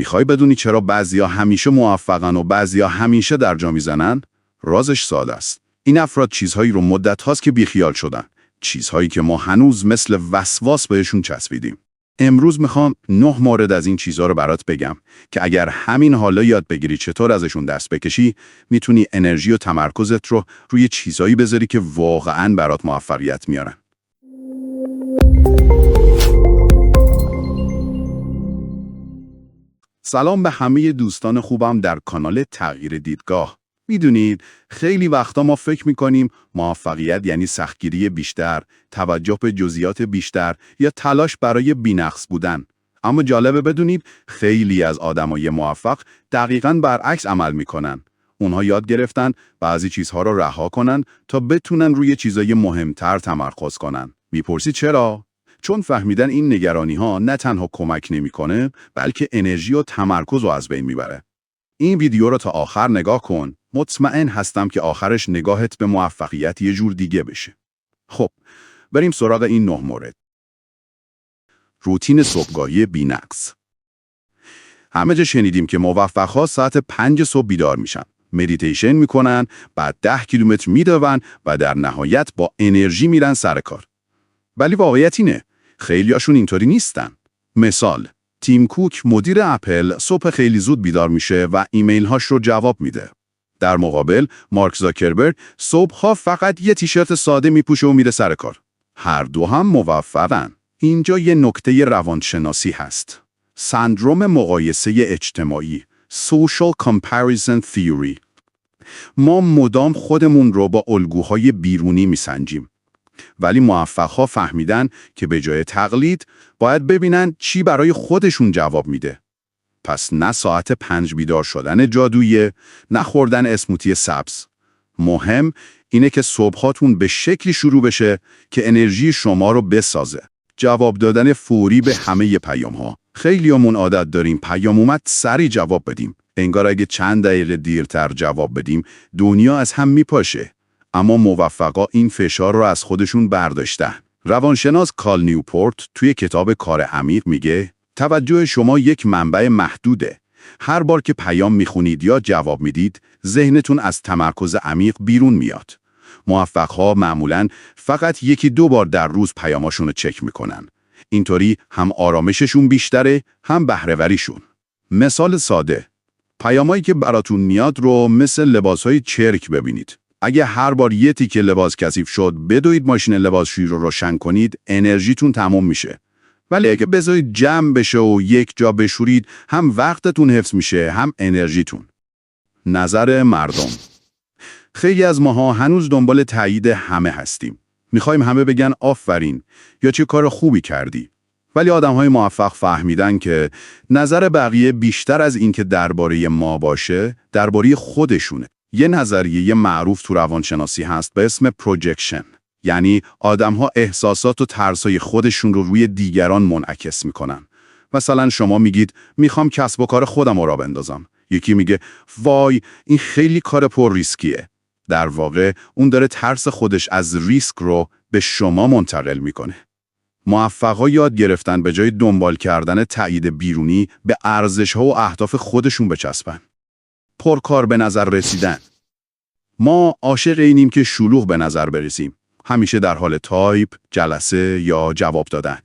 میخوای بدونی چرا بعضیا همیشه موفقن و بعضیا همیشه درجا میزنن؟ رازش ساده است. این افراد چیزهایی رو مدت هاست که بیخیال شدن. چیزهایی که ما هنوز مثل وسواس بهشون چسبیدیم. امروز میخوام 9 مورد از این چیزها رو برات بگم که اگر همین حالا یاد بگیری چطور ازشون دست بکشی، میتونی انرژی و تمرکزت رو روی چیزهایی بذاری که واقعاً برات موفقیت میارن. سلام به همه دوستان خوبم در کانال تغییر دیدگاه. میدونید خیلی وقتا ما فکر میکنیم موفقیت یعنی سختگیری بیشتر، توجه به جزئیات بیشتر یا تلاش برای بی‌نقص بودن. اما جالبه بدونید خیلی از آدمای موفق دقیقاً برعکس عمل میکنن. اونها یاد گرفتن بعضی چیزها رو رها کنن تا بتونن روی چیزای مهمتر تمرکز کنن. میپرسی چرا؟ چون فهمیدن این نگرانی‌ها نه تنها کمک نمی‌کنه، بلکه انرژی و تمرکز رو از بین میبره. این ویدیو رو تا آخر نگاه کن. مطمئن هستم که آخرش نگاهت به موفقیت یه جور دیگه بشه. خب، بریم سراغ این 9 مورد. روتین صبحگاهی بی‌نقص. همه جا شنیدیم که موفق‌ها ساعت 5 صبح بیدار میشن. مدیتیشن میکنن، بعد 10 کیلومتر میدون و در نهایت با انرژی میرن سر کار. ولی واقعیت اینه، خیلیاشون اینطوری نیستن. مثال، تیم کوک مدیر اپل صبح خیلی زود بیدار میشه و ایمیل هاش رو جواب میده. در مقابل مارک زاکربرگ صبحها فقط یه تیشرت ساده میپوشه و میره سر کار. هر دو هم موفقن. اینجا یه نکته روانشناسی هست. سندروم مقایسه اجتماعی، Social Comparison Theory. ما مدام خودمون رو با الگوهای بیرونی میسنجیم. ولی موفق‌ها فهمیدن که به جای تقلید باید ببینن چی برای خودشون جواب میده. پس نه ساعت 5 بیدار شدن جادویی، نه خوردن اسموتی سبز. مهم اینه که صبحاتون به شکلی شروع بشه که انرژی شما رو بسازه. جواب دادن فوری به همه پیام‌ها. خیلیامون عادت داریم پیام اومد سریع جواب بدیم. انگار اگه چند دقیقه دیرتر جواب بدیم دنیا از هم میپاشه. اما موفقا این فشار رو از خودشون برداشتن. روانشناس کال نیوپورت توی کتاب کار عمیق میگه توجه شما یک منبع محدوده. هر بار که پیام میخونید یا جواب میدید، ذهنتون از تمرکز عمیق بیرون میاد. موفقا معمولاً فقط 1-2 بار در روز پیاماشون رو چک میکنن. اینطوری هم آرامششون بیشتره، هم بهره‌وریشون. مثال ساده، پیامایی که براتون میاد رو مثل لباسهای چرک ببینید. اگه هر بار یه تیکه لباس کثیف شد بدوید ماشین لباسشویی رو روشن کنید، انرژیتون تموم میشه. ولی اگه بذارید جمع بشه و یک جا بشورید، هم وقتتون حفظ میشه، هم انرژیتون. نظر مردم. خیلی از ماها هنوز دنبال تایید همه هستیم. میخوایم همه بگن آفرین یا چه کار خوبی کردی. ولی آدم‌های موفق فهمیدن که نظر بقیه بیشتر از این که درباره ما باشه، درباره خودشونه. یه نظریه معروف تو روانشناسی هست به اسم پروجکشن. یعنی آدم‌ها احساسات و ترسای خودشون رو روی دیگران منعکس میکنن. مثلا شما میگید میخوام کسب و کار خودم رو راه بندازم. یکی میگه وای این خیلی کار پر ریسکیه. در واقع اون داره ترس خودش از ریسک رو به شما منتقل میکنه. موفق‌ها یاد گرفتن به جای دنبال کردن تایید بیرونی به ارزش‌ها و اهداف خودشون بچسبن. پرکار به نظر رسیدن. ما عاشق اینیم که شلوغ به نظر برسیم. همیشه در حال تایپ، جلسه یا جواب دادن.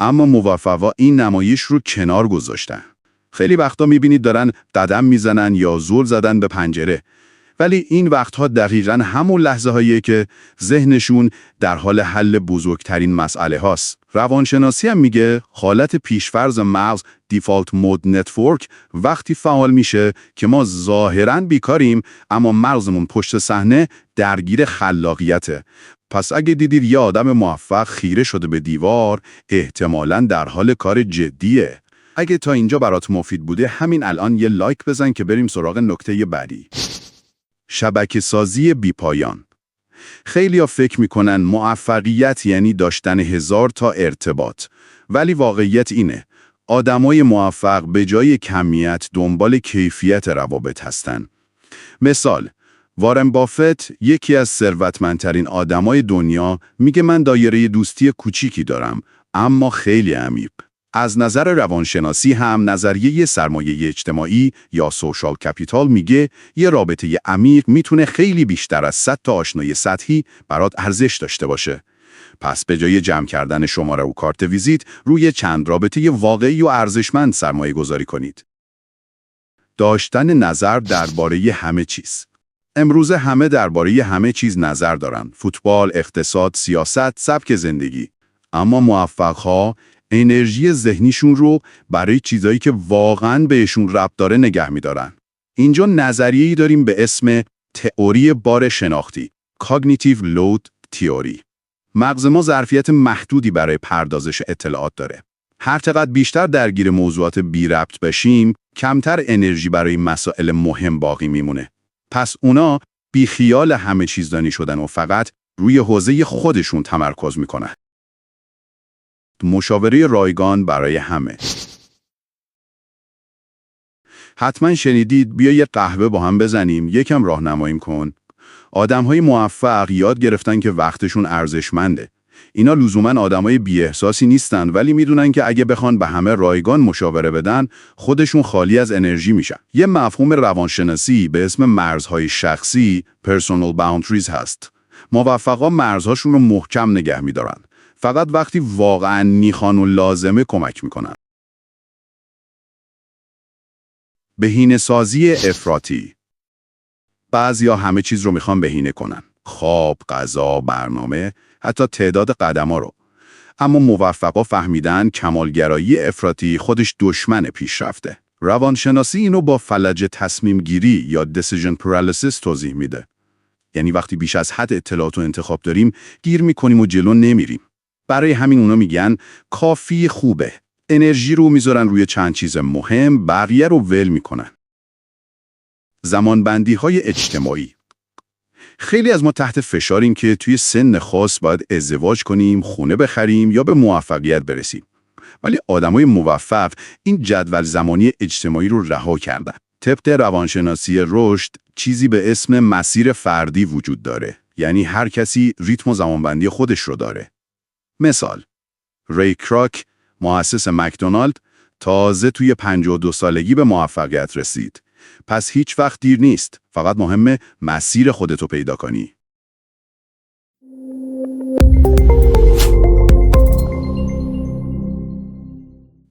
اما موفق‌ها این نمایش رو کنار گذاشتن. خیلی وقتا می‌بینید دارن قدم میزنن یا زل زدن به پنجره. ولی این وقتها دقیقاً همون لحظه هاییه که ذهنشون در حال حل بزرگترین مسئله هاست. روانشناسی هم میگه حالت پیشفرض مغز دیفالت مود نتورک وقتی فعال میشه که ما ظاهراً بیکاریم اما مغزمون پشت صحنه درگیر خلاقیته. پس اگه دیدید یه آدم موفق خیره شده به دیوار، احتمالاً در حال کار جدیه. اگه تا اینجا برات مفید بوده همین الان یه لایک بزن که بریم سراغ نکته بعدی. شبکه‌سازی بی‌پایان. خیلی‌ها فکر می‌کنن موفقیت یعنی داشتن 1000 تا ارتباط. ولی واقعیت اینه، آدمای موفق به جای کمیت دنبال کیفیت روابط هستن. مثال، وارن بافت یکی از ثروتمندترین آدمای دنیا میگه من دایره دوستی کوچیکی دارم اما خیلی عمیق. از نظر روانشناسی هم نظریه سرمایه اجتماعی یا سوشال کپیتال میگه یه رابطه عمیق میتونه خیلی بیشتر از 100 تا آشنایی سطحی برات ارزش داشته باشه. پس به جای جمع کردن شماره و کارت ویزیت روی چند رابطه واقعی و ارزشمند سرمایه گذاری کنید. داشتن نظر درباره همه چیز. امروزه همه درباره همه چیز نظر دارن. فوتبال، اقتصاد، سیاست، سبک زندگی. اما موفق‌ها انرژی ذهنیشون رو برای چیزایی که واقعاً بهشون ربط داره نگه می‌دارن. اینجا نظریه‌ای داریم به اسم تئوری بار شناختی، Cognitive Load Theory. مغز ما ظرفیت محدودی برای پردازش اطلاعات داره. هر چقدر بیشتر درگیر موضوعات بی ربط بشیم، کمتر انرژی برای مسائل مهم باقی میمونه. پس اونا بی خیال همه چیز دانی شدن و فقط روی حوزه خودشون تمرکز میکنن. مشاوره رایگان برای همه. حتما شنیدید بیا یه قهوه با هم بزنیم، یکم راهنماییم کن. آدم‌های موفق یاد گرفتن که وقتشون ارزشمنده. اینا لزوماً آدمای بی‌احساسی نیستن، ولی میدونن که اگه بخوان به همه رایگان مشاوره بدن، خودشون خالی از انرژی میشن. یه مفهوم روانشناسی به اسم مرزهای شخصی personal boundaries هست. موفقا مرزهاشون رو محکم نگه میدارن. فقط وقتی واقعاً میخوان و لازمه کمک میکنن. بهینه‌سازی افراطی. بعضیا همه چیز رو میخوان بهینه کنن. خواب، غذا، برنامه، حتی تعداد قدم‌ها رو. اما موفقا فهمیدن کمالگرایی افراطی خودش دشمن پیشرفته. روانشناسی اینو با فلج تصمیم گیری یا decision paralysis توضیح میده. یعنی وقتی بیش از حد اطلاعات و انتخاب داریم، گیر میکنیم و جلو نمیریم. برای همین اونا میگن کافی خوبه. انرژی رو میذارن روی چند چیز مهم، بقیه رو ول میکنن. زمانبندی‌های اجتماعی. خیلی از ما تحت فشاریم که توی سن خاص باید ازدواج کنیم، خونه بخریم یا به موفقیت برسیم. ولی آدمای موفق این جدول زمانی اجتماعی رو رها کردن. طبق روانشناسی رشد چیزی به اسم مسیر فردی وجود داره. یعنی هر کسی ریتم و زمانبندی خودش رو داره. مثال، ری کراک، مؤسس مکدونالد، تازه توی 52 سالگی به موفقیت رسید. پس هیچ وقت دیر نیست. فقط مهمه مسیر خودتو پیدا کنی.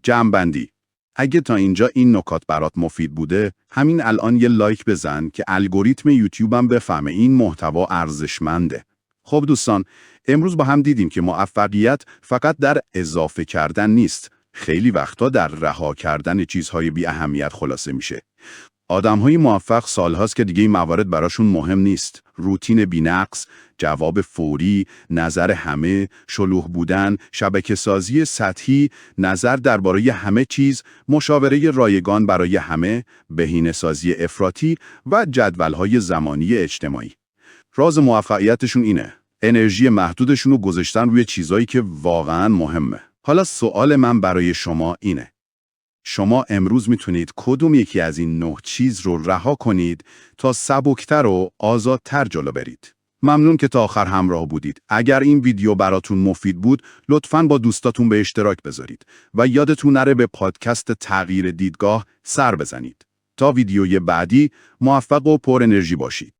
جمع‌بندی. اگه تا اینجا این نکات برات مفید بوده، همین الان یه لایک بزن که الگوریتم یوتیوبم بفهمه این محتوا ارزشمنده. خب دوستان، امروز با هم دیدیم که موفقیت فقط در اضافه کردن نیست. خیلی وقتا در رها کردن چیزهای بی اهمیت خلاصه میشه. آدم‌های موفق سالهاست که دیگه این موارد براشون مهم نیست. روتین بی‌نقص، جواب فوری، نظر همه، شلوغ بودن، شبکه‌سازی سطحی، نظر درباره همه چیز، مشاوره رایگان برای همه، بهینه‌سازی افراطی و جدول‌های زمانی اجتماعی. راز موفقیتشون اینه. انرژی محدودشون رو گذاشتن روی چیزایی که واقعاً مهمه. حالا سوال من برای شما اینه. شما امروز میتونید کدوم یکی از این 9 چیز رو رها کنید تا سبکتر و آزادتر جلو برید. ممنون که تا آخر همراه بودید. اگر این ویدیو براتون مفید بود، لطفاً با دوستاتون به اشتراک بذارید و یادتون نره به پادکست تغییر دیدگاه سر بزنید. تا ویدیوی بعدی، موفق و پر انرژی باشید.